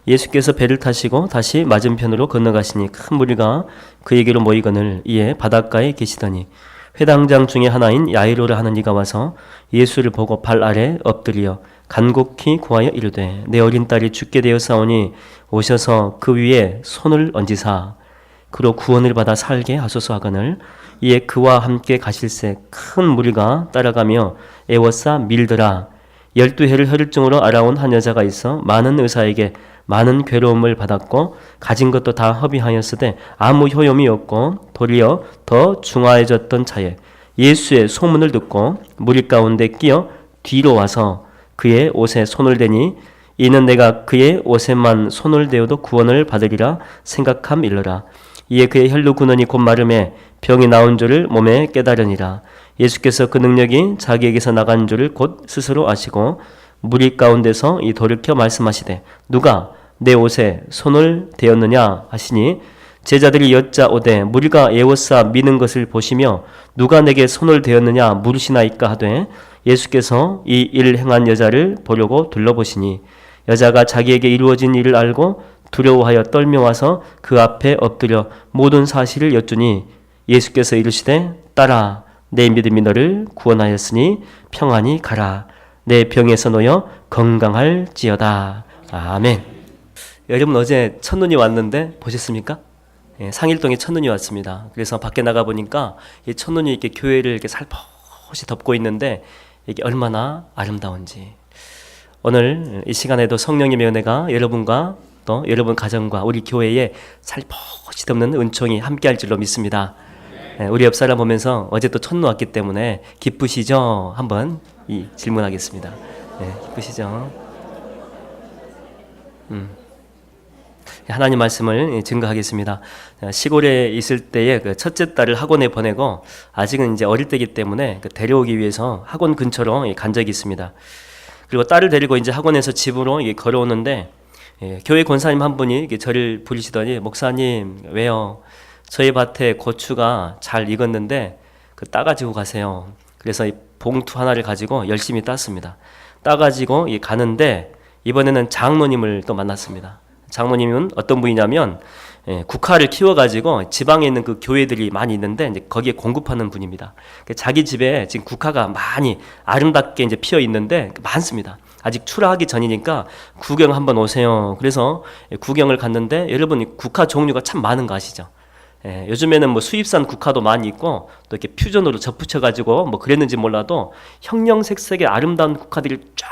예수께서 배를 타시고 다시 맞은편으로 건너가시니 큰 무리가 그에게로 모이거늘 이에 바닷가에 계시더니 회당장 중에 하나인 야이로라 하는 이가 와서 예수를 보고 발 아래 엎드려 간곡히 구하여 이르되 내 어린 딸이 죽게 되었사오니 오셔서 그 위에 손을 얹으사 그로 구원을 받아 살게 하소서 하거늘 이에 그와 함께 가실새 큰 무리가 따라가며 애워싸 밀더라. 12해를 혈증으로 알아온 한 여자가 있어 많은 의사에게 많은 괴로움을 받았고 가진 것도 다 허비하였으되 아무 효용이 없고 도리어 더 중하해졌던 차에 예수의 소문을 듣고 무리 가운데 끼어 뒤로 와서 그의 옷에 손을 대니 이는 내가 그의 옷에만 손을 대어도 구원을 받으리라 생각함일러라. 이에 그의 혈루 근원이 곧 마름에 병이 나온 줄을 몸에 깨달으니라. 예수께서 그 능력이 자기에게서 나간 줄을 곧 스스로 아시고 무리 가운데서 이 돌이켜 말씀하시되 누가 내 옷에 손을 대었느냐 하시니 제자들이 여짜오되 무리가 애워싸 미는 것을 보시며 누가 내게 손을 대었느냐 물으시나이까 하되 예수께서 이 일을 행한 여자를 보려고 둘러보시니 여자가 자기에게 이루어진 일을 알고 두려워하여 떨며 와서 그 앞에 엎드려 모든 사실을 여쭈니 예수께서 이르시되 딸아 내 믿음이 너를 구원하였으니 평안히 가라. 내 병에서 놓여 건강할지어다. 아멘. 여러분 어제 첫눈이 왔는데 보셨습니까? 상일동에 첫눈이 왔습니다. 그래서 밖에 나가 보니까 이 첫눈이 이렇게 교회를 이렇게 살포시 덮고 있는데 이게 얼마나 아름다운지. 오늘 이 시간에도 성령님의 은혜가 여러분과 또 여러분 가정과 우리 교회에 살포시 덮는 은총이 함께할 줄로 믿습니다. 우리 옆 사람 보면서 어제 또 첫눈 왔기 때문에 기쁘시죠? 한번 질문하겠습니다. 기쁘시죠? 하나님 말씀을 증거하겠습니다. 시골에 있을 때에 그 첫째 딸을 학원에 보내고 아직은 이제 어릴 때이기 때문에 데려오기 위해서 학원 근처로 간 적이 있습니다. 그리고 딸을 데리고 이제 학원에서 집으로 걸어오는데 교회 권사님 한 분이 저를 부르시더니 목사님 왜요? 저희 밭에 고추가 잘 익었는데 따가지고 가세요. 그래서 이 봉투 하나를 가지고 열심히 땄습니다. 따가지고 가는데 이번에는 장로님을 또 만났습니다. 장로님은 어떤 분이냐면 국화를 키워가지고 지방에 있는 그 교회들이 많이 있는데 이제 거기에 공급하는 분입니다. 자기 집에 지금 국화가 많이 아름답게 이제 피어 있는데 많습니다. 아직 출하하기 전이니까 구경 한번 오세요. 그래서 구경을 갔는데 여러분 국화 종류가 참 많은 거 아시죠? 요즘에는 뭐 수입산 국화도 많이 있고 또 이렇게 퓨전으로 접붙여가지고 뭐 그랬는지 몰라도 형형색색의 아름다운 국화들이 쫙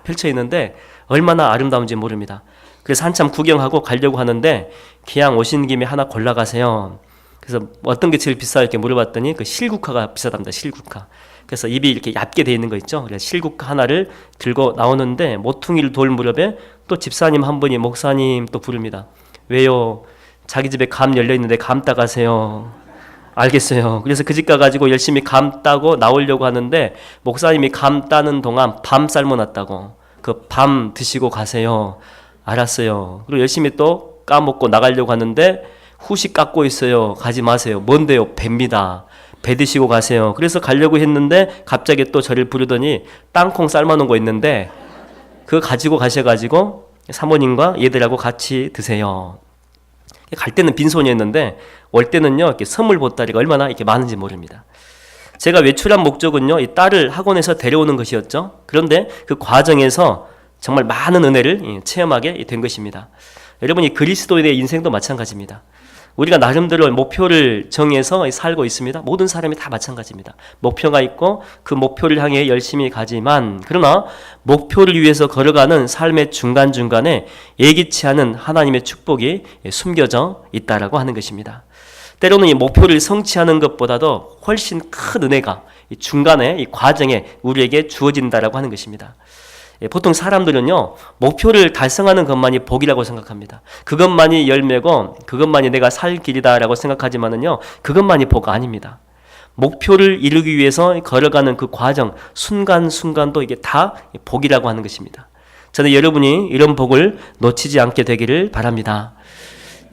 펼쳐 있는데 얼마나 아름다운지 모릅니다. 그래서 한참 구경하고 가려고 하는데 기왕 오신 김에 하나 골라가세요. 그래서 어떤 게 제일 비싸요? 이렇게 물어봤더니 그 실국화가 비싸답니다. 실국화. 그래서 입이 이렇게 얇게 돼 있는 거 있죠. 그래서 실국화 하나를 들고 나오는데 모퉁이를 돌 무렵에 또 집사님 한 분이 목사님 또 부릅니다. 왜요? 자기 집에 감 열려있는데 감 따가세요. 알겠어요. 그래서 그 집 가가지고 열심히 감 따고 나오려고 하는데 목사님이 감 따는 동안 밤 삶아놨다고 그 밤 드시고 가세요. 알았어요. 그리고 열심히 또 까먹고 나가려고 하는데 후식 깎고 있어요. 가지 마세요. 뭔데요? 배입니다. 배 드시고 가세요. 그래서 가려고 했는데 갑자기 또 저를 부르더니 땅콩 삶아놓은 거 있는데 그거 가지고 가셔가지고 사모님과 얘들하고 같이 드세요. 갈 때는 빈손이었는데 올 때는요 이렇게 선물 보따리가 얼마나 이렇게 많은지 모릅니다. 제가 외출한 목적은요 이 딸을 학원에서 데려오는 것이었죠. 그런데 그 과정에서 정말 많은 은혜를 체험하게 된 것입니다. 여러분이 그리스도인의 인생도 마찬가지입니다. 우리가 나름대로 목표를 정해서 살고 있습니다. 모든 사람이 다 마찬가지입니다. 목표가 있고 그 목표를 향해 열심히 가지만 그러나 목표를 위해서 걸어가는 삶의 중간중간에 예기치 않은 하나님의 축복이 숨겨져 있다라고 하는 것입니다. 때로는 이 목표를 성취하는 것보다도 훨씬 큰 은혜가 이 중간에 이 과정에 우리에게 주어진다라고 하는 것입니다. 보통 사람들은요 목표를 달성하는 것만이 복이라고 생각합니다. 그것만이 열매고 그것만이 내가 살 길이다라고 생각하지만은요 그것만이 복 아닙니다. 목표를 이루기 위해서 걸어가는 그 과정 순간순간도 이게 다 복이라고 하는 것입니다. 저는 여러분이 이런 복을 놓치지 않게 되기를 바랍니다.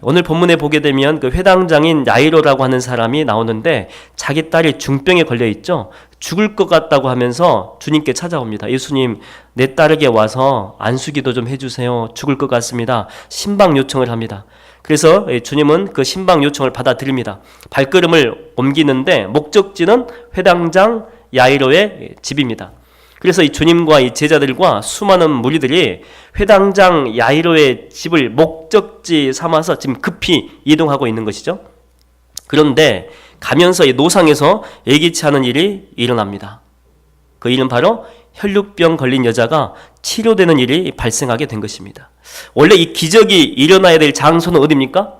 오늘 본문에 보게 되면 그 회당장인 야이로라고 하는 사람이 나오는데 자기 딸이 중병에 걸려 있죠. 죽을 것 같다고 하면서 주님께 찾아옵니다. 예수님, 내 딸에게 와서 안수기도 좀 해주세요. 죽을 것 같습니다. 신방 요청을 합니다. 그래서 주님은 그 신방 요청을 받아들입니다. 발걸음을 옮기는데 목적지는 회당장 야이로의 집입니다. 그래서 이 주님과 이 제자들과 수많은 무리들이 회당장 야이로의 집을 목적지 삼아서 지금 급히 이동하고 있는 것이죠. 그런데 가면서 이 노상에서 예기치 않은 일이 일어납니다. 그 일은 바로 혈루병 걸린 여자가 치료되는 일이 발생하게 된 것입니다. 원래 이 기적이 일어나야 될 장소는 어디입니까?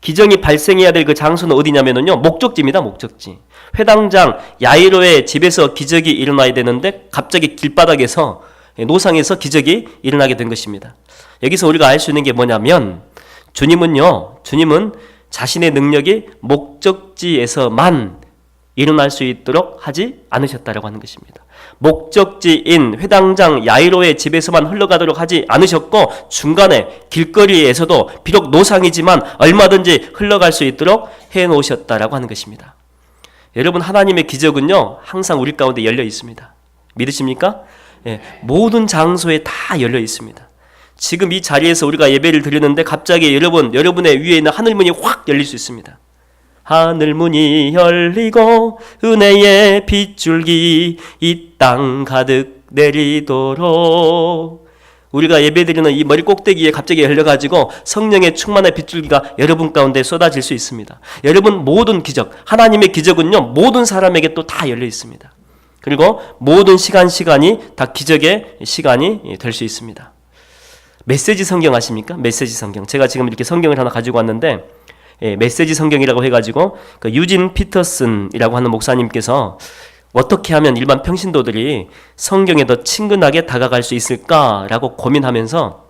기적이 발생해야 될 그 장소는 어디냐면요, 목적지입니다. 목적지. 회당장 야이로의 집에서 기적이 일어나야 되는데 갑자기 길바닥에서, 노상에서 기적이 일어나게 된 것입니다. 여기서 우리가 알 수 있는 게 뭐냐면 주님은 자신의 능력이 목적지에서만 일어날 수 있도록 하지 않으셨다라고 하는 것입니다. 목적지인 회당장 야이로의 집에서만 흘러가도록 하지 않으셨고, 중간에 길거리에서도 비록 노상이지만 얼마든지 흘러갈 수 있도록 해놓으셨다라고 하는 것입니다. 여러분, 하나님의 기적은요 항상 우리 가운데 열려 있습니다. 믿으십니까? 모든 장소에 다 열려 있습니다. 지금 이 자리에서 우리가 예배를 드리는데 갑자기 여러분의 위에 있는 하늘문이 확 열릴 수 있습니다. 하늘문이 열리고 은혜의 빗줄기 이 땅 가득 내리도록, 우리가 예배드리는 이 머리 꼭대기에 갑자기 열려가지고 성령의 충만의 빗줄기가 여러분 가운데 쏟아질 수 있습니다. 여러분, 모든 기적, 하나님의 기적은요 모든 사람에게 또 다 열려 있습니다. 그리고 모든 시간이 다 기적의 시간이 될 수 있습니다. 메시지 성경 아십니까? 메시지 성경. 제가 지금 이렇게 성경을 하나 가지고 왔는데, 메시지 성경이라고 해가지고 그 유진 피터슨이라고 하는 목사님께서 어떻게 하면 일반 평신도들이 성경에 더 친근하게 다가갈 수 있을까라고 고민하면서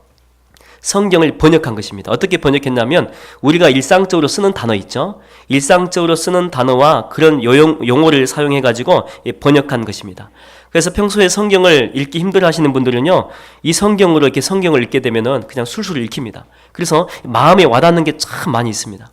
성경을 번역한 것입니다. 어떻게 번역했냐면, 우리가 일상적으로 쓰는 단어 있죠? 일상적으로 쓰는 단어와 그런 용어를 사용해가지고 번역한 것입니다. 그래서 평소에 성경을 읽기 힘들어 하시는 분들은요, 이 성경으로 이렇게 성경을 읽게 되면은 그냥 술술 읽힙니다. 그래서 마음에 와닿는 게 참 많이 있습니다.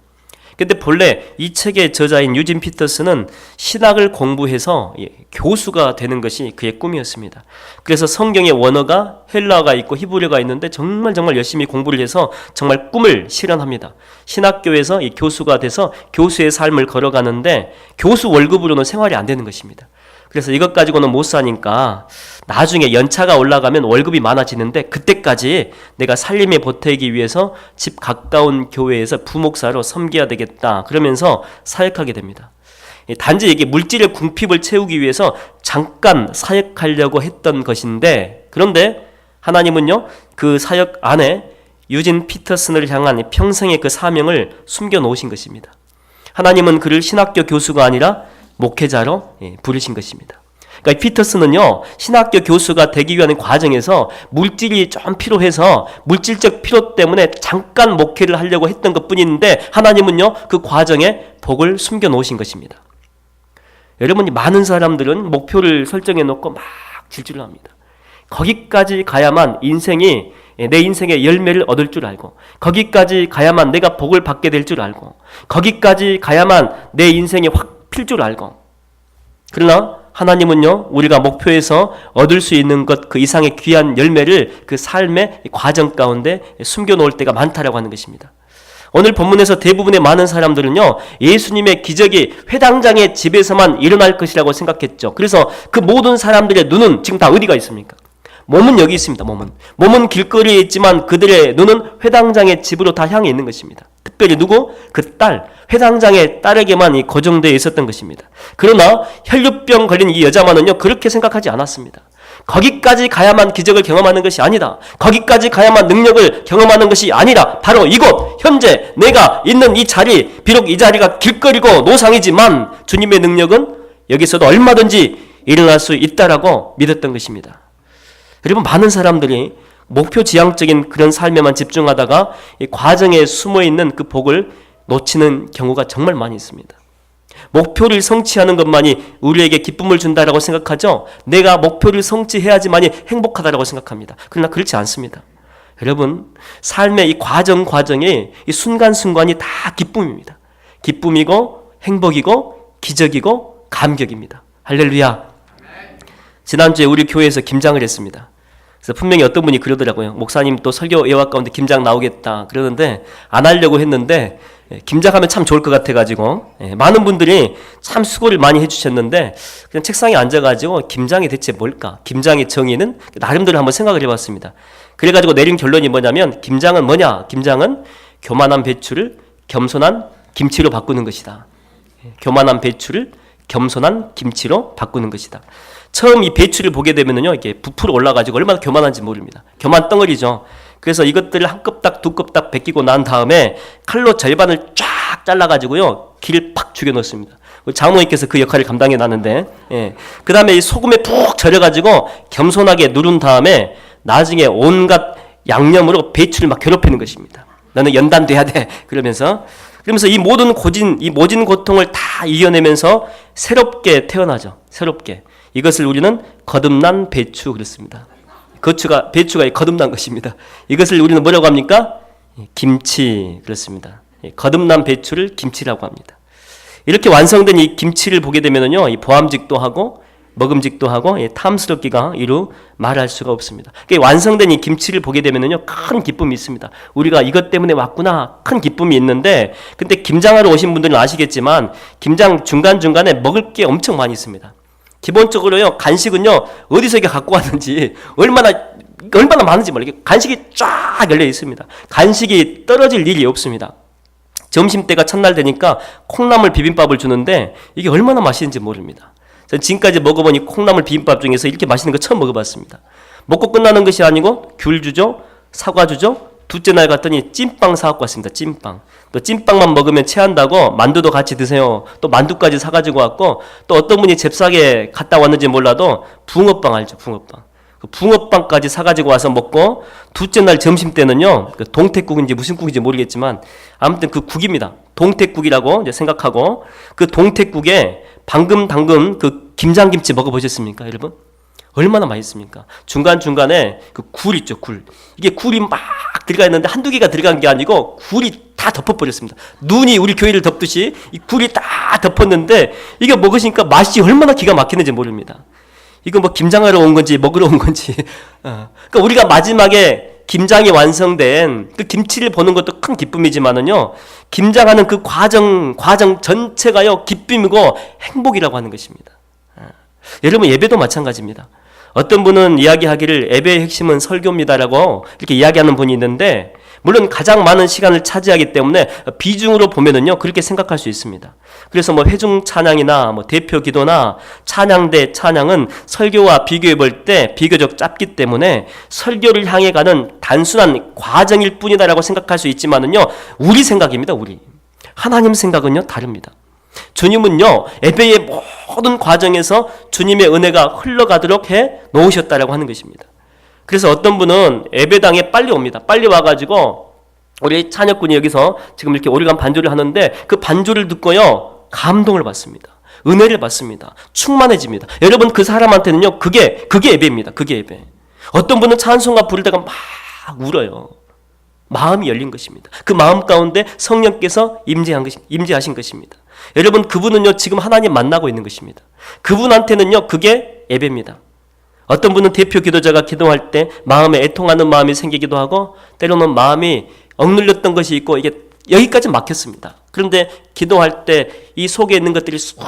근데 본래 이 책의 저자인 유진 피터스는 신학을 공부해서 교수가 되는 것이 그의 꿈이었습니다. 그래서 성경의 원어가 헬라어가 있고 히브리어가 있는데 정말 열심히 공부를 해서 정말 꿈을 실현합니다. 신학교에서 이 교수가 돼서 교수의 삶을 걸어가는데 교수 월급으로는 생활이 안 되는 것입니다. 그래서 이것 가지고는 못 사니까 나중에 연차가 올라가면 월급이 많아지는데, 그때까지 내가 살림에 보태기 위해서 집 가까운 교회에서 부목사로 섬겨야 되겠다 그러면서 사역하게 됩니다. 단지 이게 물질의 궁핍을 채우기 위해서 잠깐 사역하려고 했던 것인데, 그런데 하나님은요 그 사역 안에 유진 피터슨을 향한 평생의 그 사명을 숨겨 놓으신 것입니다. 하나님은 그를 신학교 교수가 아니라 목회자로 부르신 것입니다. 그러니까 피터슨은요 신학교 교수가 되기 위한 과정에서 물질이 좀 필요해서 물질적 필요 때문에 잠깐 목회를 하려고 했던 것뿐인데, 하나님은요 그 과정에 복을 숨겨 놓으신 것입니다. 여러분이 많은 사람들은 목표를 설정해 놓고 막 질주를 합니다. 거기까지 가야만 내 인생의 열매를 얻을 줄 알고, 거기까지 가야만 내가 복을 받게 될 줄 알고, 거기까지 가야만 내 인생이 확 필 줄 알고. 그러나 하나님은요 우리가 목표에서 얻을 수 있는 것 그 이상의 귀한 열매를 그 삶의 과정 가운데 숨겨놓을 때가 많다라고 하는 것입니다. 오늘 본문에서 대부분의 많은 사람들은요 예수님의 기적이 회당장의 집에서만 일어날 것이라고 생각했죠. 그래서 그 모든 사람들의 눈은 지금 다 어디가 있습니까? 몸은 여기 있습니다. 몸은 길거리에 있지만 그들의 눈은 회당장의 집으로 다 향해 있는 것입니다. 특별히 누구? 그 딸, 회당장의 딸에게만 고정되어 있었던 것입니다. 그러나 혈루병 걸린 이 여자만은요 그렇게 생각하지 않았습니다. 거기까지 가야만 기적을 경험하는 것이 아니다. 거기까지 가야만 능력을 경험하는 것이 아니라 바로 이곳, 현재 내가 있는 이 자리, 비록 이 자리가 길거리고 노상이지만 주님의 능력은 여기서도 얼마든지 일어날 수 있다라고 믿었던 것입니다. 여러분, 많은 사람들이 목표 지향적인 그런 삶에만 집중하다가 이 과정에 숨어있는 그 복을 놓치는 경우가 정말 많이 있습니다. 목표를 성취하는 것만이 우리에게 기쁨을 준다라고 생각하죠. 내가 목표를 성취해야지만이 행복하다라고 생각합니다. 그러나 그렇지 않습니다. 여러분, 삶의 이 과정이 이 순간순간이 다 기쁨입니다. 기쁨이고 행복이고 기적이고 감격입니다. 할렐루야. 지난주에 우리 교회에서 김장을 했습니다. 그래서 분명히 어떤 분이 그러더라고요. 목사님 또 설교 예화 가운데 김장 나오겠다 그러는데 안 하려고 했는데 김장하면 참 좋을 것 같아가지고 많은 분들이 참 수고를 많이 해주셨는데 그냥 책상에 앉아가지고 김장이 대체 뭘까? 김장의 정의는 나름대로 한번 생각을 해봤습니다. 그래가지고 내린 결론이 뭐냐면 김장은 뭐냐? 김장은 교만한 배추를 겸손한 김치로 바꾸는 것이다. 교만한 배추를 겸손한 김치로 바꾸는 것이다. 처음 이 배추를 보게 되면요, 이게 부풀어 올라가지고 얼마나 교만한지 모릅니다. 교만 덩어리죠. 그래서 이것들을 한 껍딱 두 껍딱 벗기고 난 다음에 칼로 절반을 쫙 잘라가지고요, 길을 팍 죽여 넣습니다. 장모님께서 그 역할을 감당해 놨는데, 그 다음에 이 소금에 푹 절여가지고 겸손하게 누른 다음에 나중에 온갖 양념으로 배추를 막 괴롭히는 것입니다. 너는 연단돼야 돼. 그러면서 이 모든 모진 고통을 다 이겨내면서 새롭게 태어나죠. 새롭게. 이것을 우리는 거듭난 배추 그렇습니다. 배추가 거듭난 것입니다. 이것을 우리는 뭐라고 합니까? 김치 그렇습니다. 거듭난 배추를 김치라고 합니다. 이렇게 완성된 이 김치를 보게 되면요, 이 보암직도 하고 먹음직도 하고 탐스럽기가 이루 말할 수가 없습니다. 완성된 이 김치를 보게 되면요, 큰 기쁨이 있습니다. 우리가 이것 때문에 왔구나, 큰 기쁨이 있는데, 근데 김장하러 오신 분들은 아시겠지만 김장 중간중간에 먹을 게 엄청 많이 있습니다. 기본적으로요, 간식은요, 어디서 이게 갖고 왔는지 얼마나 많은지 몰라요. 간식이 쫙 열려 있습니다. 간식이 떨어질 일이 없습니다. 점심때가 첫날 되니까 콩나물 비빔밥을 주는데 이게 얼마나 맛있는지 모릅니다. 저는 지금까지 먹어본 이 콩나물 비빔밥 중에서 이렇게 맛있는 거 처음 먹어봤습니다. 먹고 끝나는 것이 아니고 귤 주죠, 사과 주죠. 둘째 날 갔더니 찐빵 사갖고 왔습니다. 찐빵. 또 찐빵만 먹으면 체한다고 만두도 같이 드세요. 또 만두까지 사가지고 왔고, 또 어떤 분이 잽싸게 갔다 왔는지 몰라도 붕어빵 알죠? 붕어빵. 그 붕어빵까지 사가지고 와서 먹고, 둘째 날 점심 때는요, 그 동태국인지 무슨 국인지 모르겠지만 아무튼 그 국입니다. 동태국이라고 이제 생각하고, 그 동태국에 방금 담근 그 김장김치 먹어보셨습니까, 여러분? 얼마나 맛있습니까? 중간중간에 그 굴 있죠, 굴. 이게 굴이 막 들어가 있는데 한두 개가 들어간 게 아니고 굴이 다 덮어버렸습니다. 눈이 우리 교회를 덮듯이 이 굴이 다 덮었는데 이게 먹으시니까 맛이 얼마나 기가 막히는지 모릅니다. 이거 뭐 김장하러 온 건지 먹으러 온 건지. 그러니까 우리가 마지막에 김장이 완성된 그 김치를 보는 것도 큰 기쁨이지만은요, 김장하는 그 과정 전체가요, 기쁨이고 행복이라고 하는 것입니다. 여러분, 예배도 마찬가지입니다. 어떤 분은 이야기하기를 예배의 핵심은 설교입니다라고 이렇게 이야기하는 분이 있는데, 물론 가장 많은 시간을 차지하기 때문에 비중으로 보면은요, 그렇게 생각할 수 있습니다. 그래서 뭐 회중 찬양이나 뭐 대표 기도나 찬양대 찬양은 설교와 비교해 볼 때 비교적 짧기 때문에 설교를 향해 가는 단순한 과정일 뿐이다라고 생각할 수 있지만은요, 우리 생각입니다. 하나님 생각은요, 다릅니다. 주님은요, 예배의 모든 과정에서 주님의 은혜가 흘러가도록 해 놓으셨다라고 하는 것입니다. 그래서 어떤 분은 예배당에 빨리 옵니다. 빨리 와가지고 우리 찬혁군이 여기서 지금 이렇게 오리간 반주를 하는데 그 반주를 듣고요, 감동을 받습니다. 은혜를 받습니다. 충만해집니다. 여러분, 그 사람한테는요, 그게 예배입니다. 그게 예배. 어떤 분은 찬송가 부를 때가 막 울어요. 마음이 열린 것입니다. 그 마음 가운데 성령께서 임재하신 것입니다. 여러분, 그분은요, 지금 하나님 만나고 있는 것입니다. 그분한테는요, 그게 예배입니다. 어떤 분은 대표 기도자가 기도할 때 마음에 애통하는 마음이 생기기도 하고, 때로는 마음이 억눌렸던 것이 있고 이게 여기까지 막혔습니다. 그런데 기도할 때 이 속에 있는 것들이 쑥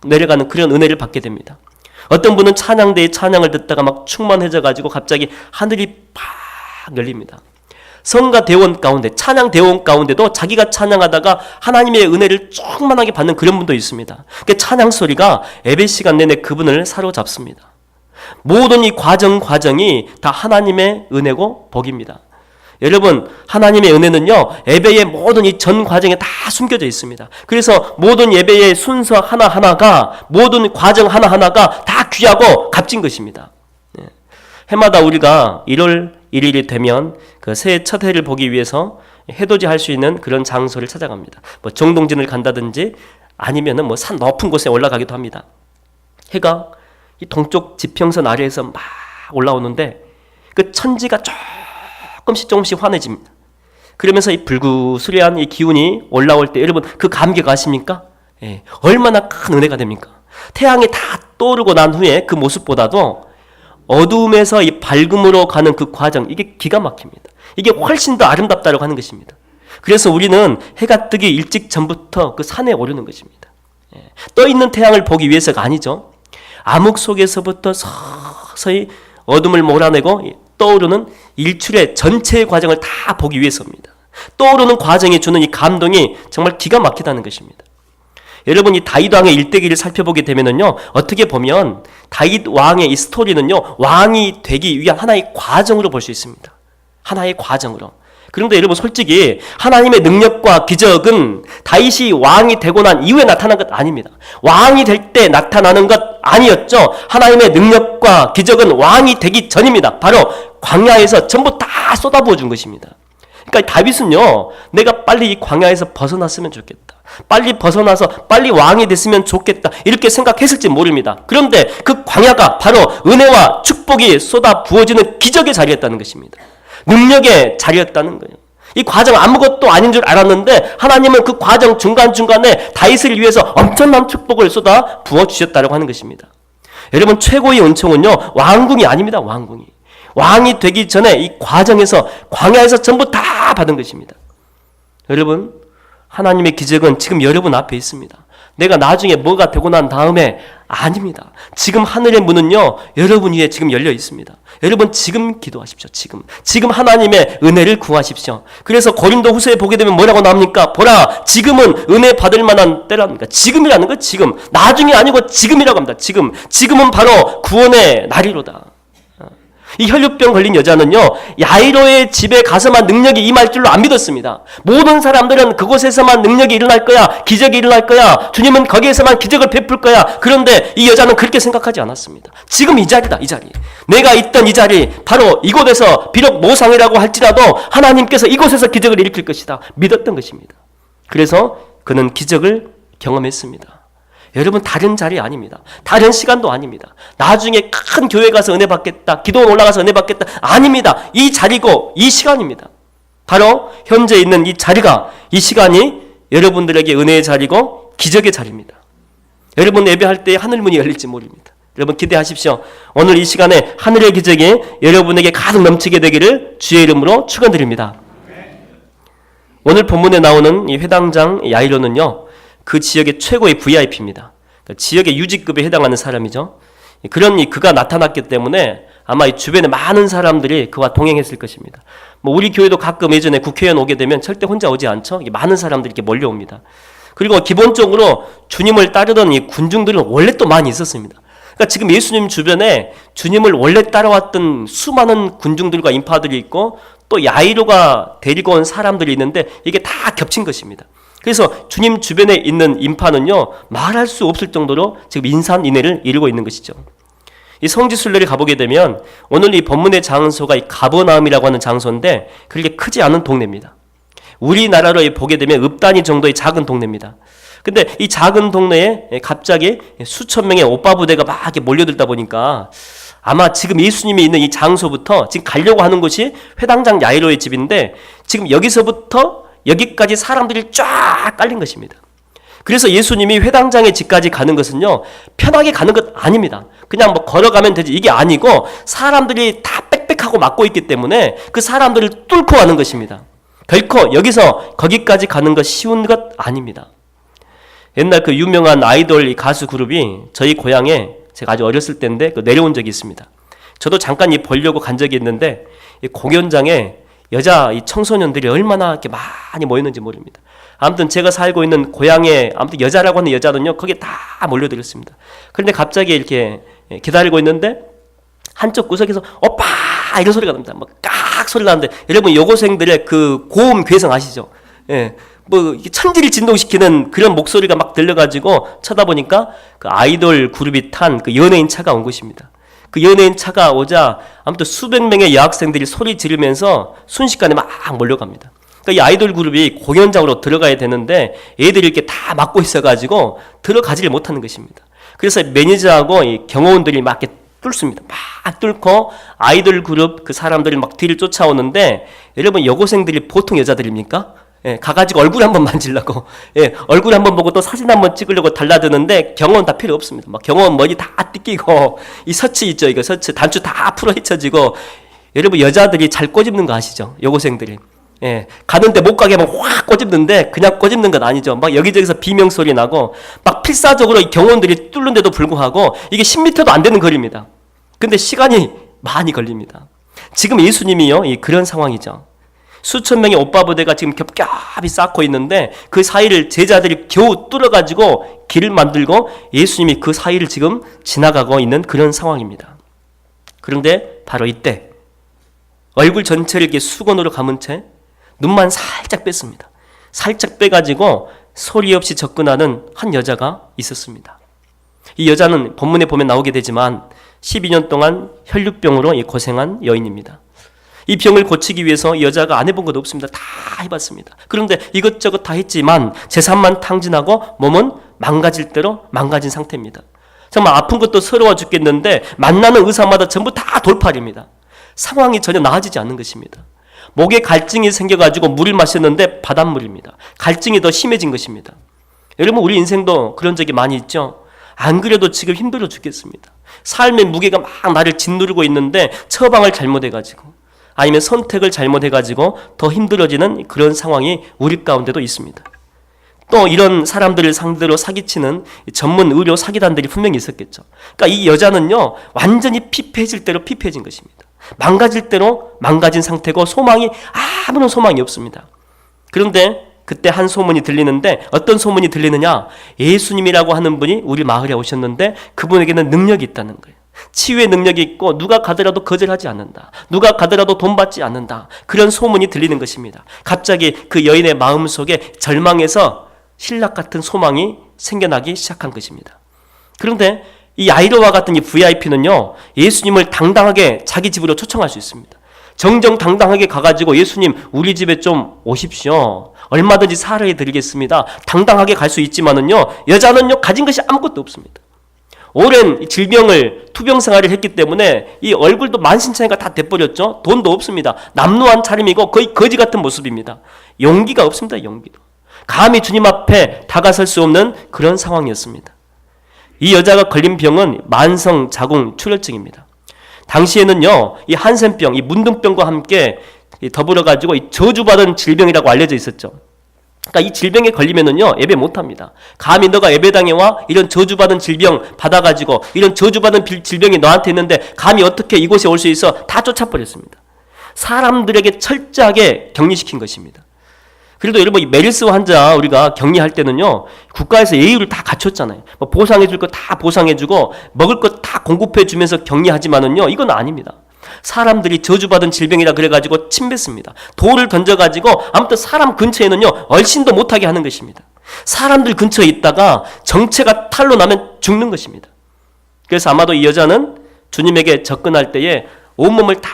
내려가는 그런 은혜를 받게 됩니다. 어떤 분은 찬양대의 찬양을 듣다가 막 충만해져 가지고 갑자기 하늘이 팍 열립니다. 성가 대원 가운데, 찬양 대원 가운데도 자기가 찬양하다가 하나님의 은혜를 충만하게 받는 그런 분도 있습니다. 그 찬양 소리가 예배 시간 내내 그분을 사로잡습니다. 모든 이 과정이 다 하나님의 은혜고 복입니다. 여러분, 하나님의 은혜는요, 예배의 모든 이 전 과정에 다 숨겨져 있습니다. 그래서 모든 예배의 순서 하나하나가, 모든 과정 하나하나가 다 귀하고 값진 것입니다. 해마다 우리가 1월 1일이 되면 그 새해 첫 해를 보기 위해서 해돋이 할 수 있는 그런 장소를 찾아갑니다. 뭐 정동진을 간다든지 아니면은 뭐 산 높은 곳에 올라가기도 합니다. 해가 이 동쪽 지평선 아래에서 막 올라오는데 그 천지가 조금씩 환해집니다. 그러면서 이 불구스레한 이 기운이 올라올 때 여러분 그 감격 아십니까? 얼마나 큰 은혜가 됩니까? 태양이 다 떠오르고 난 후에 그 모습보다도 어두움에서 이 밝음으로 가는 그 과정, 이게 기가 막힙니다. 이게 훨씬 더 아름답다고 하는 것입니다. 그래서 우리는 해가 뜨기 일찍 전부터 그 산에 오르는 것입니다. 떠 있는 태양을 보기 위해서가 아니죠. 암흑 속에서부터 서서히 어둠을 몰아내고 떠오르는 일출의 전체의 과정을 다 보기 위해서입니다. 떠오르는 과정이 주는 이 감동이 정말 기가 막히다는 것입니다. 여러분, 이 다윗 왕의 일대기를 살펴보게 되면은요, 어떻게 보면 다윗 왕의 이 스토리는요, 왕이 되기 위한 하나의 과정으로 볼 수 있습니다. 하나의 과정으로. 그런데 여러분, 솔직히 하나님의 능력과 기적은 다윗이 왕이 되고 난 이후에 나타난 것 아닙니다. 왕이 될 때 나타나는 것 아니었죠. 하나님의 능력과 기적은 왕이 되기 전입니다. 바로 광야에서 전부 다 쏟아부어 준 것입니다. 그러니까 다윗은요, 내가 빨리 이 광야에서 벗어났으면 좋겠다. 빨리 벗어나서 빨리 왕이 됐으면 좋겠다. 이렇게 생각했을지 모릅니다. 그런데 그 광야가 바로 은혜와 축복이 쏟아 부어지는 기적의 자리였다는 것입니다. 능력의 자리였다는 거예요. 이 과정 아무것도 아닌 줄 알았는데 하나님은 그 과정 중간중간에 다윗을 위해서 엄청난 축복을 쏟아 부어주셨다고 하는 것입니다. 여러분, 최고의 은총은요, 왕궁이 아닙니다. 왕궁이. 왕이 되기 전에 이 과정에서 광야에서 전부 다 받은 것입니다. 여러분, 하나님의 기적은 지금 여러분 앞에 있습니다. 내가 나중에 뭐가 되고 난 다음에 아닙니다. 지금 하늘의 문은요, 여러분 위에 지금 열려 있습니다. 여러분 지금 기도하십시오. 지금 하나님의 은혜를 구하십시오. 그래서 고린도 후서에 보게 되면 뭐라고 나옵니까? 보라, 지금은 은혜 받을 만한 때랍니까? 지금이라는 거 지금. 나중이 아니고 지금이라고 합니다. 지금은 바로 구원의 날이로다. 이 혈루병 걸린 여자는요, 야이로의 집에 가서만 능력이 임할 줄로 안 믿었습니다. 모든 사람들은 그곳에서만 능력이 일어날 거야, 기적이 일어날 거야, 주님은 거기에서만 기적을 베풀 거야. 그런데 이 여자는 그렇게 생각하지 않았습니다. 지금 이 자리다, 이 자리. 내가 있던 이 자리, 바로 이곳에서 비록 모상이라고 할지라도 하나님께서 이곳에서 기적을 일으킬 것이다. 믿었던 것입니다. 그래서 그는 기적을 경험했습니다. 여러분, 다른 자리 아닙니다. 다른 시간도 아닙니다. 나중에 큰 교회 가서 은혜 받겠다, 기도원 올라가서 은혜 받겠다, 아닙니다. 이 자리고 이 시간입니다. 바로 현재 있는 이 자리가, 이 시간이 여러분들에게 은혜의 자리고 기적의 자리입니다. 여러분 예배할 때 하늘문이 열릴지 모릅니다. 여러분 기대하십시오. 오늘 이 시간에 하늘의 기적이 여러분에게 가득 넘치게 되기를 주의 이름으로 축원드립니다. 오늘 본문에 나오는 이 회당장 야이로는요, 그 지역의 최고의 VIP입니다. 그러니까 지역의 유지급에 해당하는 사람이죠. 그런 그가 나타났기 때문에 아마 이 주변에 많은 사람들이 그와 동행했을 것입니다. 우리 교회도 가끔 예전에 국회의원 오게 되면 절대 혼자 오지 않죠. 많은 사람들이 이렇게 몰려옵니다. 그리고 기본적으로 주님을 따르던 이 군중들은 원래 또 많이 있었습니다. 그러니까 지금 예수님 주변에 주님을 원래 따라왔던 수많은 군중들과 인파들이 있고 또 야이로가 데리고 온 사람들이 있는데 이게 다 겹친 것입니다. 그래서 주님 주변에 있는 인파는요, 말할 수 없을 정도로 지금 인산인해를 이루고 있는 것이죠. 이 성지순례를 가보게 되면 오늘 이 본문의 장소가 이 가버나움이라고 하는 장소인데 그렇게 크지 않은 동네입니다. 우리나라로 보게 되면 읍단위 정도의 작은 동네입니다. 근데 이 작은 동네에 갑자기 수천 명의 오빠 부대가 막 이렇게 몰려들다 보니까 아마 지금 예수님이 있는 이 장소부터 지금 가려고 하는 곳이 회당장 야이로의 집인데 지금 여기서부터 여기까지 사람들이 쫙 깔린 것입니다. 그래서 예수님이 회당장의 집까지 가는 것은요, 편하게 가는 것 아닙니다. 그냥 걸어가면 되지, 이게 아니고 사람들이 다 빽빽하고 막고 있기 때문에 그 사람들을 뚫고 가는 것입니다. 결코 여기서 거기까지 가는 것 쉬운 것 아닙니다. 옛날 그 유명한 아이돌 가수 그룹이 저희 고향에 제가 아주 어렸을 때인데 내려온 적이 있습니다. 저도 잠깐 보려고 간 적이 있는데 이 공연장에 여자 이 청소년들이 얼마나 이렇게 많이 모였는지 모릅니다. 아무튼 제가 살고 있는 고향에 아무튼 여자라고 하는 여자는요, 거기에 다 몰려들었습니다. 그런데 갑자기 이렇게 기다리고 있는데 한쪽 구석에서 오빠 이런 소리가 납니다. 깍 소리 나는데 여러분 여고생들의 그 고음 괴성 아시죠? 예. 천지를 진동시키는 그런 목소리가 막 들려가지고 쳐다보니까 그 아이돌 그룹이 탄 그 연예인 차가 온 것입니다. 그 연예인 차가 오자 아무튼 수백 명의 여학생들이 소리 지르면서 순식간에 막 몰려갑니다. 그러니까 이 아이돌 그룹이 공연장으로 들어가야 되는데 애들이 이렇게 다 막고 있어가지고 들어가지를 못하는 것입니다. 그래서 매니저하고 이 경호원들이 막 이렇게 뚫습니다. 막 뚫고 아이돌 그룹 그 사람들이 막 뒤를 쫓아오는데 여러분 여고생들이 보통 여자들입니까? 예, 가가지고 얼굴 한번 만지려고, 예, 얼굴 한번 보고 또 사진 한번 찍으려고 달라드는데 경호원 다 필요 없습니다. 막 경호원 머리 다 뜯기고, 이 서치 있죠, 이거 서치 단추 다 풀어 헤쳐지고. 여러분 여자들이 잘 꼬집는 거 아시죠? 여고생들이. 예, 가는데 못 가게 하면 확 꼬집는데 그냥 꼬집는 건 아니죠. 막 여기저기서 비명 소리 나고 막 필사적으로 이 경호원들이 뚫는데도 불구하고 이게 10m도 안 되는 거리입니다. 근데 시간이 많이 걸립니다. 지금 예수님이요, 그런 상황이죠. 수천 명의 오빠 부대가 지금 겹겹이 쌓고 있는데 그 사이를 제자들이 겨우 뚫어가지고 길을 만들고 예수님이 그 사이를 지금 지나가고 있는 그런 상황입니다. 그런데 바로 이때 얼굴 전체를 이렇게 수건으로 감은 채 눈만 살짝 뺐습니다. 살짝 빼가지고 소리 없이 접근하는 한 여자가 있었습니다. 이 여자는 본문에 보면 나오게 되지만 12년 동안 혈류병으로 고생한 여인입니다. 이 병을 고치기 위해서 여자가 안 해본 것도 없습니다. 다 해봤습니다. 그런데 이것저것 다 했지만 재산만 탕진하고 몸은 망가질 대로 망가진 상태입니다. 정말 아픈 것도 서러워 죽겠는데 만나는 의사마다 전부 다 돌팔입니다. 상황이 전혀 나아지지 않는 것입니다. 목에 갈증이 생겨가지고 물을 마셨는데 바닷물입니다. 갈증이 더 심해진 것입니다. 여러분 우리 인생도 그런 적이 많이 있죠. 안 그래도 지금 힘들어 죽겠습니다. 삶의 무게가 막 나를 짓누르고 있는데 처방을 잘못해가지고 아니면 선택을 잘못해가지고 더 힘들어지는 그런 상황이 우리 가운데도 있습니다. 또 이런 사람들을 상대로 사기치는 전문 의료 사기단들이 분명히 있었겠죠. 그러니까 이 여자는요 완전히 피폐해질 대로 피폐해진 것입니다. 망가질 대로 망가진 상태고 소망이 아무런 소망이 없습니다. 그런데 그때 한 소문이 들리는데 어떤 소문이 들리느냐, 예수님이라고 하는 분이 우리 마을에 오셨는데 그분에게는 능력이 있다는 거예요. 치유의 능력이 있고 누가 가더라도 거절하지 않는다. 누가 가더라도 돈 받지 않는다. 그런 소문이 들리는 것입니다. 갑자기 그 여인의 마음속에 절망에서 신락 같은 소망이 생겨나기 시작한 것입니다. 그런데 이 야이로와 같은 이 VIP는요 예수님을 당당하게 자기 집으로 초청할 수 있습니다. 정정당당하게 가가지고 예수님 우리 집에 좀 오십시오. 얼마든지 사례해 드리겠습니다. 당당하게 갈 수 있지만은요 여자는요 가진 것이 아무것도 없습니다. 오랜 질병을 투병 생활을 했기 때문에 이 얼굴도 만신창이가 다 돼버렸죠. 돈도 없습니다. 남루한 차림이고 거의 거지 같은 모습입니다. 용기가 없습니다. 용기도. 감히 주님 앞에 다가설 수 없는 그런 상황이었습니다. 이 여자가 걸린 병은 만성 자궁 출혈증입니다. 당시에는요 이 한센병, 이 문둥병과 함께 더불어가지고 이 저주받은 질병이라고 알려져 있었죠. 그러니까 이 질병에 걸리면은요 예배 못합니다. 감히 너가 예배당에 와 이런 저주받은 질병 받아가지고 이런 저주받은 질병이 너한테 있는데 감히 어떻게 이곳에 올 수 있어? 다 쫓아버렸습니다. 사람들에게 철저하게 격리시킨 것입니다. 그래도 여러분 이 메르스 환자 우리가 격리할 때는요 국가에서 예의를 다 갖췄잖아요. 뭐 보상해줄 거 다 보상해주고 먹을 거 다 공급해주면서 격리하지만은요 이건 아닙니다. 사람들이 저주받은 질병이라 그래가지고 침뱉습니다. 돌을 던져가지고 아무튼 사람 근처에는요 얼씬도 못하게 하는 것입니다. 사람들 근처에 있다가 정체가 탈로 나면 죽는 것입니다. 그래서 아마도 이 여자는 주님에게 접근할 때에 온몸을 다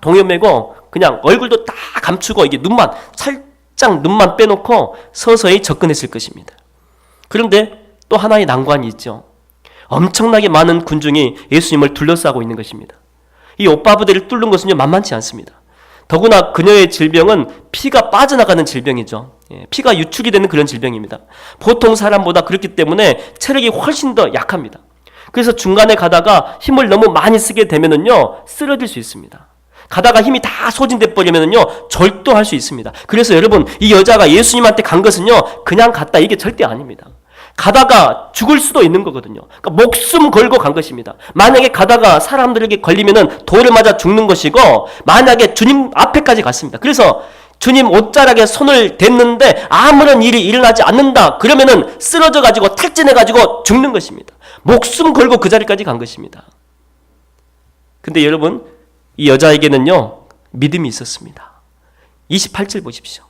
동여매고 그냥 얼굴도 다 감추고 이게 살짝 눈만 빼놓고 서서히 접근했을 것입니다. 그런데 또 하나의 난관이 있죠. 엄청나게 많은 군중이 예수님을 둘러싸고 있는 것입니다. 이 오빠 부대를 뚫는 것은요 만만치 않습니다. 더구나 그녀의 질병은 피가 빠져나가는 질병이죠. 피가 유출이 되는 그런 질병입니다. 보통 사람보다 그렇기 때문에 체력이 훨씬 더 약합니다. 그래서 중간에 가다가 힘을 너무 많이 쓰게 되면은요 쓰러질 수 있습니다. 가다가 힘이 다 소진돼 버리면은요 절도할 수 있습니다. 그래서 여러분 이 여자가 예수님한테 간 것은요 그냥 갔다 이게 절대 아닙니다. 가다가 죽을 수도 있는 거거든요. 그러니까 목숨 걸고 간 것입니다. 만약에 가다가 사람들에게 걸리면은 돌을 맞아 죽는 것이고 만약에 주님 앞에까지 갔습니다. 그래서 주님 옷자락에 손을 댔는데 아무런 일이 일어나지 않는다. 그러면은 쓰러져 가지고 탈진해 가지고 죽는 것입니다. 목숨 걸고 그 자리까지 간 것입니다. 근데 여러분 이 여자에게는요 믿음이 있었습니다. 28절 보십시오.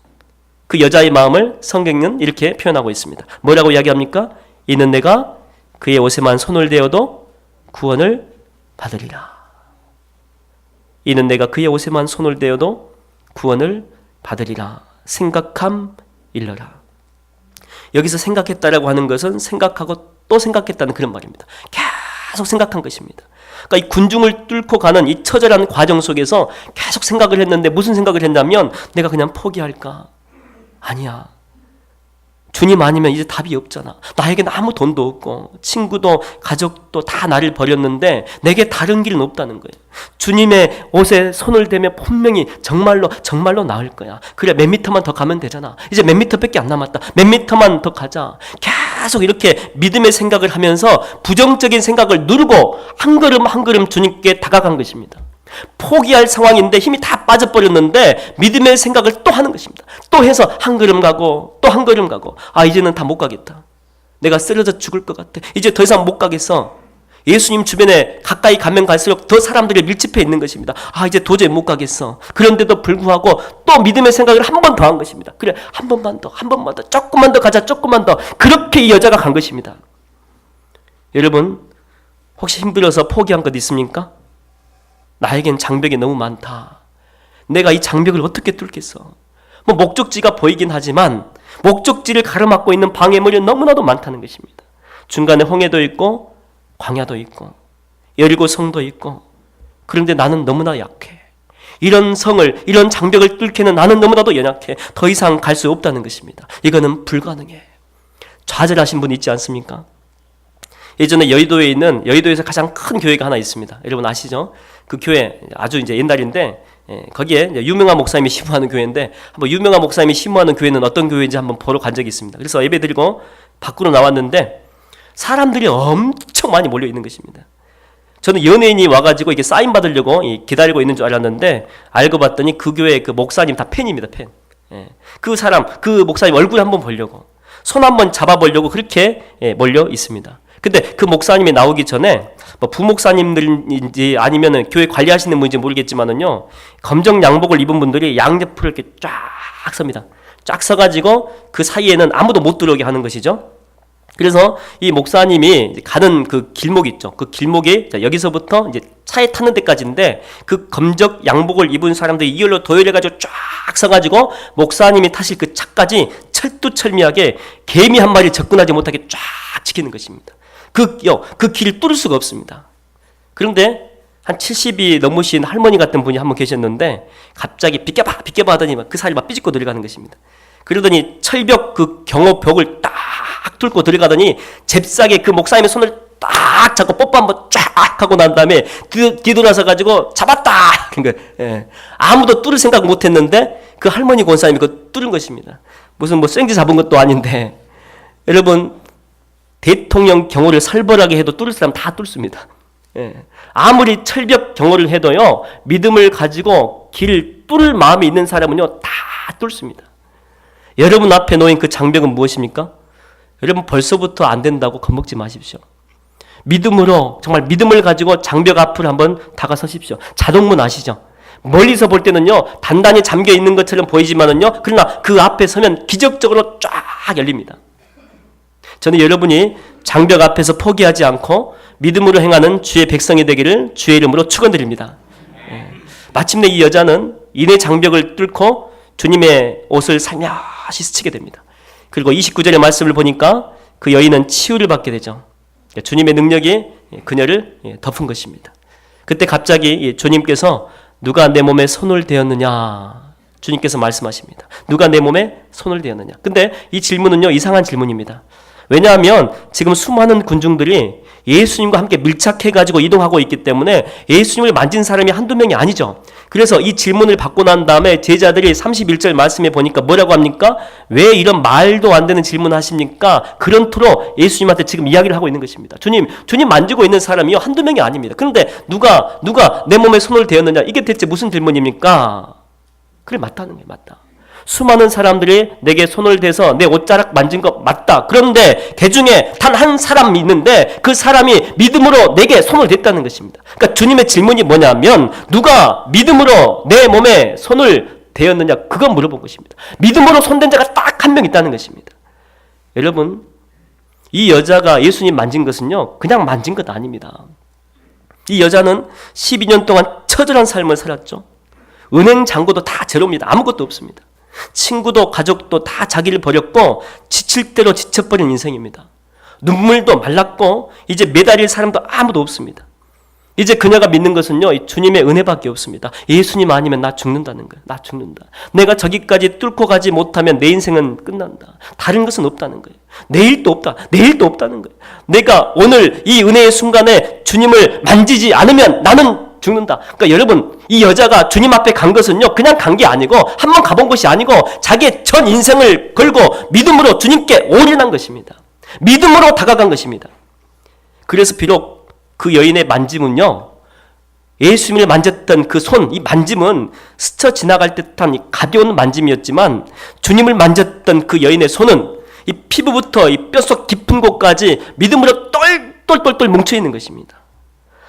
그 여자의 마음을 성경은 이렇게 표현하고 있습니다. 뭐라고 이야기합니까? 이는 내가 그의 옷에만 손을 대어도 구원을 받으리라. 이는 내가 그의 옷에만 손을 대어도 구원을 받으리라. 생각함 일러라. 여기서 생각했다라고 하는 것은 생각하고 또 생각했다는 그런 말입니다. 계속 생각한 것입니다. 그러니까 이 군중을 뚫고 가는 이 처절한 과정 속에서 계속 생각을 했는데 무슨 생각을 했냐면 내가 그냥 포기할까? 아니야. 주님 아니면 이제 답이 없잖아. 나에겐 아무 돈도 없고 친구도 가족도 다 나를 버렸는데 내게 다른 길은 없다는 거예요. 주님의 옷에 손을 대면 분명히 정말로 나을 거야. 그래, 몇 미터만 더 가면 되잖아. 이제 몇 미터밖에 안 남았다. 몇 미터만 더 가자. 계속 이렇게 믿음의 생각을 하면서 부정적인 생각을 누르고 한 걸음 한 걸음 주님께 다가간 것입니다. 포기할 상황인데 힘이 다 빠져버렸는데 믿음의 생각을 또 하는 것입니다. 또 해서 한 걸음 가고 또 한 걸음 가고, 아, 이제는 다 못 가겠다. 내가 쓰러져 죽을 것 같아. 이제 더 이상 못 가겠어. 예수님 주변에 가까이 가면 갈수록 더 사람들이 밀집해 있는 것입니다. 아, 이제 도저히 못 가겠어. 그런데도 불구하고 또 믿음의 생각을 한 번 더 한 것입니다. 그래, 한 번만 더, 조금만 더 가자, 조금만 더. 그렇게 이 여자가 간 것입니다. 여러분, 혹시 힘들어서 포기한 것 있습니까? 나에겐 장벽이 너무 많다. 내가 이 장벽을 어떻게 뚫겠어? 목적지가 보이긴 하지만 목적지를 가로막고 있는 방해물이 너무나도 많다는 것입니다. 중간에 홍해도 있고 광야도 있고 여리고 성도 있고, 그런데 나는 너무나 약해. 이런 장벽을 뚫기는 나는 너무나도 연약해. 더 이상 갈 수 없다는 것입니다. 이거는 불가능해. 좌절하신 분 있지 않습니까? 예전에 여의도에서 가장 큰 교회가 하나 있습니다. 여러분 아시죠? 그 교회 아주 이제 옛날인데, 거기에 유명한 목사님이 심호하는 교회인데, 한번 유명한 목사님이 심호하는 교회는 어떤 교회인지 한번 보러 간 적이 있습니다. 그래서 예배 드리고 밖으로 나왔는데 사람들이 엄청 많이 몰려 있는 것입니다. 저는 연예인이 와가지고 이게 사인 받으려고 기다리고 있는 줄 알았는데, 알고 봤더니 그 교회 그 목사님 다 팬입니다. 팬. 그 목사님 얼굴 한번 보려고, 손 한번 잡아보려고 그렇게 몰려 있습니다. 근데 그 목사님이 나오기 전에 부목사님들인지 아니면 교회 관리하시는 분인지 모르겠지만은요, 검정 양복을 입은 분들이 양옆으로 이렇게 쫙 섭니다. 쫙 서가지고 그 사이에는 아무도 못 들어오게 하는 것이죠. 그래서 이 목사님이 가는 그 길목 있죠. 그 길목이 여기서부터 이제 차에 타는 데까지인데, 그 검정 양복을 입은 사람들이 이열로 도열해가지고 쫙 서가지고 목사님이 타실 그 차까지 철두철미하게 개미 한 마리 접근하지 못하게 쫙 지키는 것입니다. 그 길을 뚫을 수가 없습니다. 그런데 한 70이 넘으신 할머니 같은 분이 한 분 계셨는데, 갑자기 비켜봐 하더니 그 살이 막 삐집고 들어가는 것입니다. 그러더니 철벽 그 경호벽을 딱 뚫고 들어가더니 잽싸게 그 목사님의 손을 딱 잡고 뽀뽀 한번 쫙 하고 난 다음에 뒤돌아서 가지고 잡았다. 그러니까 아무도 뚫을 생각 못 했는데 그 할머니 권사님이 그거 뚫은 것입니다. 무슨 생쥐 잡은 것도 아닌데, 여러분, 대통령 경호를 살벌하게 해도 뚫을 사람 다 뚫습니다. 아무리 철벽 경호를 해도요, 믿음을 가지고 길을 뚫을 마음이 있는 사람은요, 다 뚫습니다. 여러분 앞에 놓인 그 장벽은 무엇입니까? 여러분, 벌써부터 안 된다고 겁먹지 마십시오. 믿음으로, 정말 믿음을 가지고 장벽 앞으로 한번 다가서십시오. 자동문 아시죠? 멀리서 볼 때는요, 단단히 잠겨 있는 것처럼 보이지만은요, 그러나 그 앞에 서면 기적적으로 쫙 열립니다. 저는 여러분이 장벽 앞에서 포기하지 않고 믿음으로 행하는 주의 백성이 되기를 주의 이름으로 축원드립니다. 마침내 이 여자는 이내 장벽을 뚫고 주님의 옷을 살며시 스치게 됩니다. 그리고 29절의 말씀을 보니까 그 여인은 치유를 받게 되죠. 주님의 능력이 그녀를 덮은 것입니다. 그때 갑자기 주님께서 누가 내 몸에 손을 대었느냐, 주님께서 말씀하십니다. 누가 내 몸에 손을 대었느냐. 근데 이 질문은요, 이상한 질문입니다. 왜냐하면 지금 수많은 군중들이 예수님과 함께 밀착해가지고 이동하고 있기 때문에 예수님을 만진 사람이 한두 명이 아니죠. 그래서 이 질문을 받고 난 다음에 제자들이 31절 말씀에 보니까 뭐라고 합니까? 왜 이런 말도 안 되는 질문을 하십니까? 그런 투로 예수님한테 지금 이야기를 하고 있는 것입니다. 주님 만지고 있는 사람이요, 한두 명이 아닙니다. 그런데 누가 내 몸에 손을 대었느냐? 이게 대체 무슨 질문입니까? 그래, 맞다는 거예요. 맞다. 수많은 사람들이 내게 손을 대서 내 옷자락 만진 거 맞다. 그런데 그 중에 단 한 사람이 있는데 그 사람이 믿음으로 내게 손을 댔다는 것입니다. 그러니까 주님의 질문이 뭐냐면, 누가 믿음으로 내 몸에 손을 대었느냐, 그건 물어본 것입니다. 믿음으로 손댄 자가 딱 한 명 있다는 것입니다. 여러분, 이 여자가 예수님 만진 것은요, 그냥 만진 것 아닙니다. 이 여자는 12년 동안 처절한 삶을 살았죠. 은행 잔고도 다 제로입니다. 아무것도 없습니다. 친구도 가족도 다 자기를 버렸고 지칠 대로 지쳐버린 인생입니다. 눈물도 말랐고 이제 매달릴 사람도 아무도 없습니다. 이제 그녀가 믿는 것은요, 이 주님의 은혜밖에 없습니다. 예수님 아니면 나 죽는다는 거예요. 나 죽는다. 내가 저기까지 뚫고 가지 못하면 내 인생은 끝난다. 다른 것은 없다는 거예요. 내일도 없다. 내일도 없다는 거예요. 내가 오늘 이 은혜의 순간에 주님을 만지지 않으면 나는 죽는다. 그러니까 여러분, 이 여자가 주님 앞에 간 것은요, 그냥 간 게 아니고, 한 번 가본 것이 아니고, 자기의 전 인생을 걸고 믿음으로 주님께 올인한 것입니다. 믿음으로 다가간 것입니다. 그래서 비록 그 여인의 만짐은요, 예수님을 만졌던 그 손, 이 만짐은 스쳐 지나갈 듯한 이 가벼운 만짐이었지만, 주님을 만졌던 그 여인의 손은 이 피부부터 이 뼛속 깊은 곳까지 믿음으로 똘똘똘똘 뭉쳐있는 것입니다.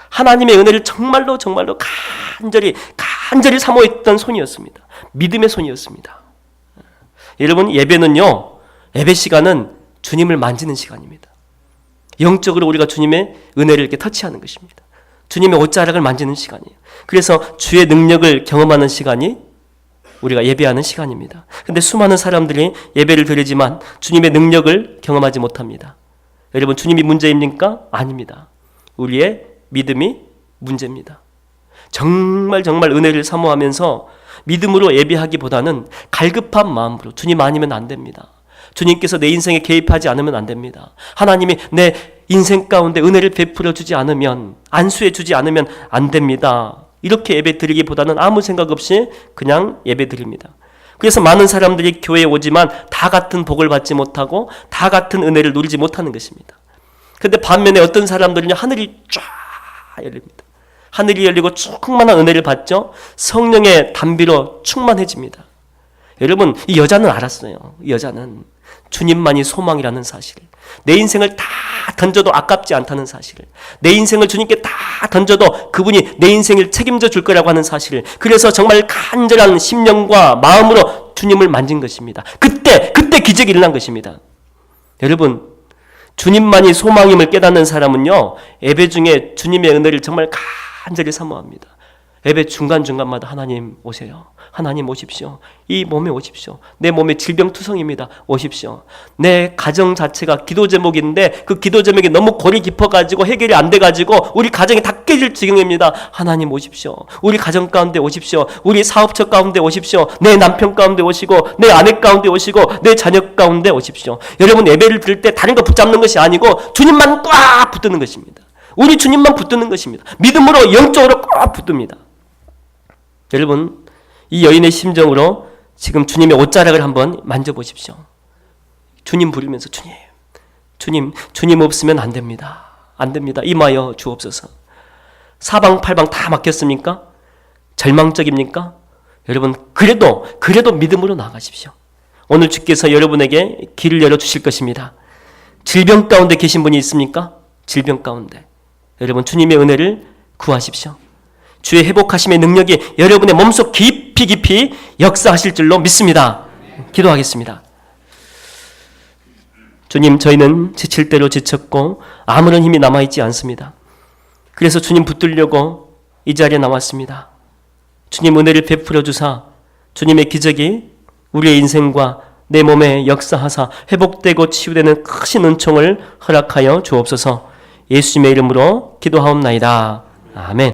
하나님의 은혜를 정말로 간절히 사모했던 손이었습니다. 믿음의 손이었습니다. 여러분, 예배는요, 예배 시간은 주님을 만지는 시간입니다. 영적으로 우리가 주님의 은혜를 이렇게 터치하는 것입니다. 주님의 옷자락을 만지는 시간이에요. 그래서 주의 능력을 경험하는 시간이 우리가 예배하는 시간입니다. 그런데 수많은 사람들이 예배를 드리지만 주님의 능력을 경험하지 못합니다. 여러분, 주님이 문제입니까? 아닙니다. 우리의 믿음이 문제입니다. 정말 은혜를 사모하면서 믿음으로 예배하기보다는 갈급한 마음으로 주님 아니면 안 됩니다. 주님께서 내 인생에 개입하지 않으면 안 됩니다. 하나님이 내 인생 가운데 은혜를 베풀어 주지 않으면, 안수해 주지 않으면 안 됩니다. 이렇게 예배 드리기보다는 아무 생각 없이 그냥 예배 드립니다. 그래서 많은 사람들이 교회에 오지만 다 같은 복을 받지 못하고 다 같은 은혜를 누리지 못하는 것입니다. 그런데 반면에 어떤 사람들은요, 하늘이 쫙 열립니다. 하늘이 열리고 충만한 은혜를 받죠. 성령의 담비로 충만해집니다. 여러분, 이 여자는 알았어요. 이 여자는 주님만이 소망이라는 사실, 내 인생을 다 던져도 아깝지 않다는 사실, 내 인생을 주님께 다 던져도 그분이 내 인생을 책임져 줄 거라고 하는 사실, 그래서 정말 간절한 심령과 마음으로 주님을 만진 것입니다. 그때 기적이 일어난 것입니다. 여러분, 주님만이 소망임을 깨닫는 사람은요, 예배 중에 주님의 은혜를 정말 간절히 사모합니다. 예배 중간중간마다 하나님 오세요. 하나님 오십시오. 이 몸에 오십시오. 내 몸에 질병투성입니다. 오십시오. 내 가정 자체가 기도 제목인데 그 기도 제목이 너무 골이 깊어가지고 해결이 안 돼가지고 우리 가정이 다 깨질 지경입니다. 하나님 오십시오. 우리 가정 가운데 오십시오. 우리 사업처 가운데 오십시오. 내 남편 가운데 오시고 내 아내 가운데 오시고 내 자녀 가운데 오십시오. 여러분, 예배를 드릴 때 다른 거 붙잡는 것이 아니고 주님만 꽉 붙드는 것입니다. 우리 주님만 붙드는 것입니다. 믿음으로 영적으로 꽉 붙듭니다. 여러분, 이 여인의 심정으로 지금 주님의 옷자락을 한번 만져보십시오. 주님 부르면서 주님 없으면 안 됩니다. 안 됩니다. 임하여 주옵소서. 사방팔방 다 막혔습니까? 절망적입니까? 여러분, 그래도 믿음으로 나아가십시오. 오늘 주께서 여러분에게 길을 열어주실 것입니다. 질병 가운데 계신 분이 있습니까? 질병 가운데. 여러분, 주님의 은혜를 구하십시오. 주의 회복하심의 능력이 여러분의 몸속 깊이 역사하실 줄로 믿습니다. 기도하겠습니다. 주님, 저희는 지칠 대로 지쳤고 아무런 힘이 남아있지 않습니다. 그래서 주님 붙들려고 이 자리에 나왔습니다. 주님 은혜를 베풀어 주사 주님의 기적이 우리의 인생과 내 몸에 역사하사 회복되고 치유되는 크신 은총을 허락하여 주옵소서. 예수님의 이름으로 기도하옵나이다. 아멘.